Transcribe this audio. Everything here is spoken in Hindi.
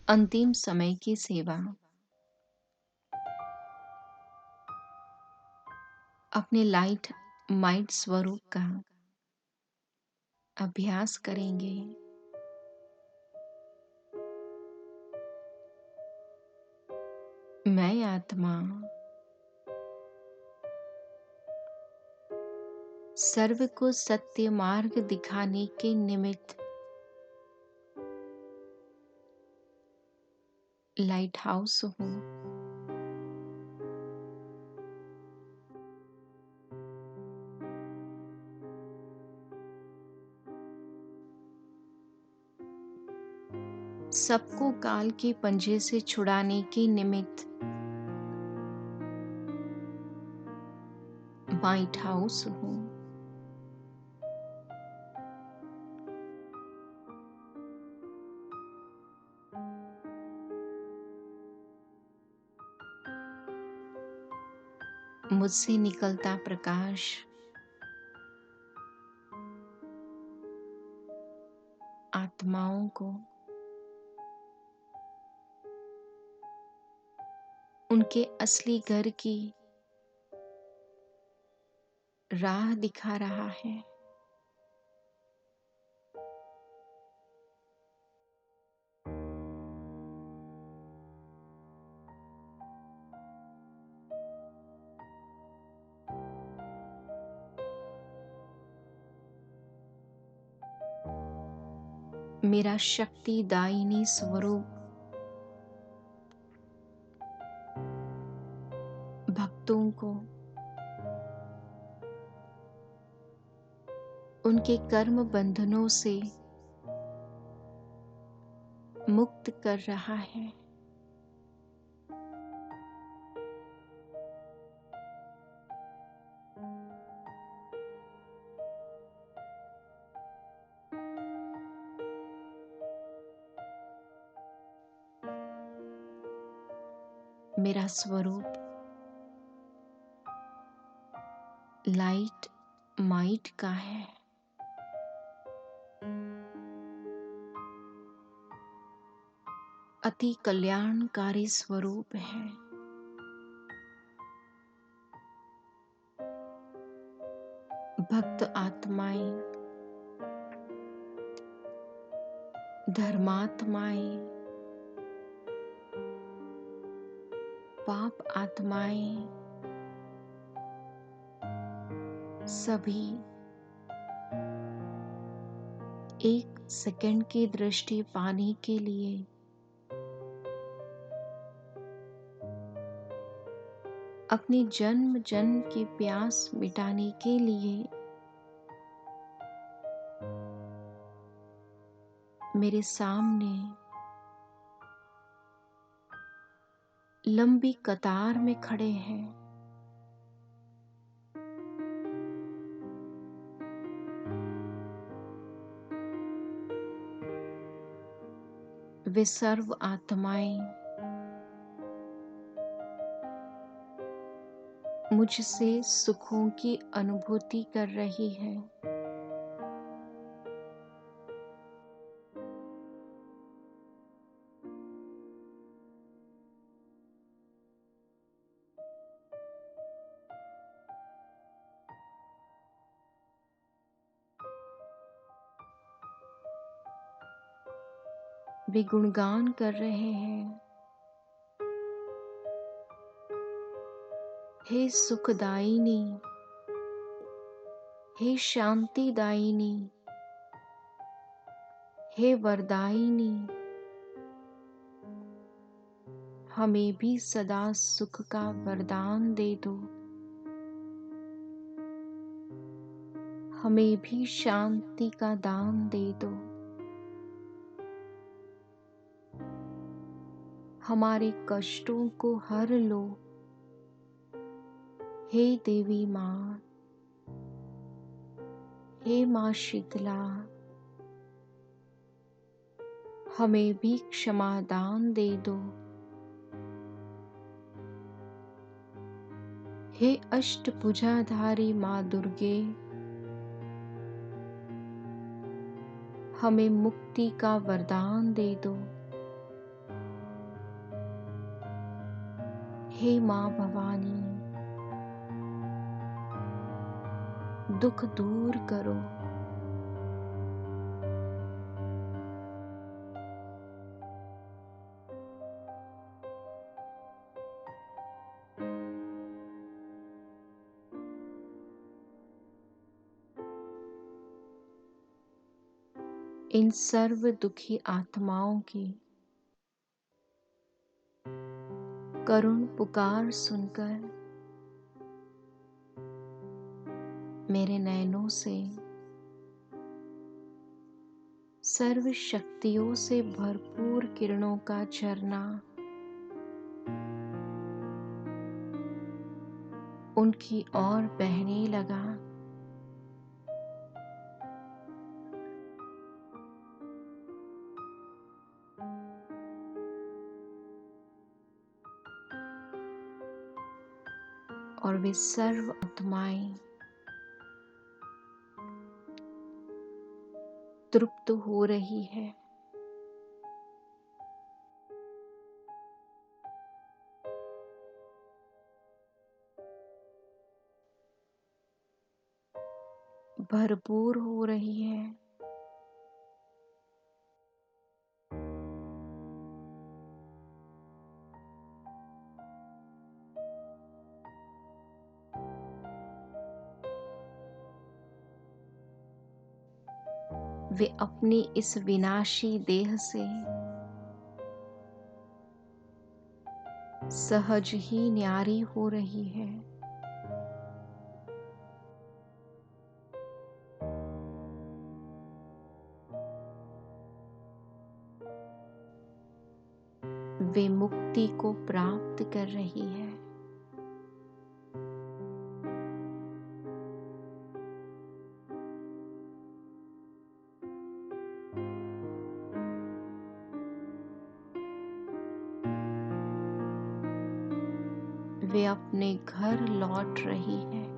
अंतिम समय की सेवा। अपने लाइट माइट स्वरूप का अभ्यास करेंगे। मैं आत्मा सर्व को सत्य मार्ग दिखाने के निमित्त लाइट हाउस हूँ। सबको काल के पंजे से छुड़ाने के निमित्त माइट हाउस हूँ। मुझसे निकलता प्रकाश आत्माओं को उनके असली घर की राह दिखा रहा है। मेरा शक्तिदायिनी स्वरूप भक्तों को उनके कर्म बंधनों से मुक्त कर रहा है। मेरा स्वरूप लाइट माइट का है। अति कल्याणकारी स्वरूप है। भक्त आत्माएं, धर्मात्माएं, पाप आत्माएं सभी एक सेकंड की दृष्टि पाने के लिए अपनी जन्म जन्म की प्यास मिटाने के लिए मेरे सामने लंबी कतार में खड़े हैं। वे सर्व आत्माएं मुझसे सुखों की अनुभूति कर रही है। वे गुणगान कर रहे हैं, हे सुखदायिनी, हे शांतिदायिनी, हे वरदायिनी, हमें भी सदा सुख का वरदान दे दो। हमें भी शांति का दान दे दो। हमारे कष्टों को हर लो, हे देवी माँ, हे माँ शीतला, हमें भी क्षमादान दे दो। हे अष्टभुजाधारी माँ दुर्गे, हमें मुक्ति का वरदान दे दो। हे माँ भवानी, दुख दूर करो। इन सर्व दुखी आत्माओं की करुण पुकार सुनकर मेरे नयनों से सर्व शक्तियों से भरपूर किरणों का झरना उनकी ओर बहने लगा। और वे सर्व आत्माएं तृप्त हो रही है। भरपूर हो रही है। वे अपनी इस विनाशी देह से सहज ही न्यारी हो रही है। वे मुक्ति को प्राप्त कर रही है। वे अपने घर लौट रही है।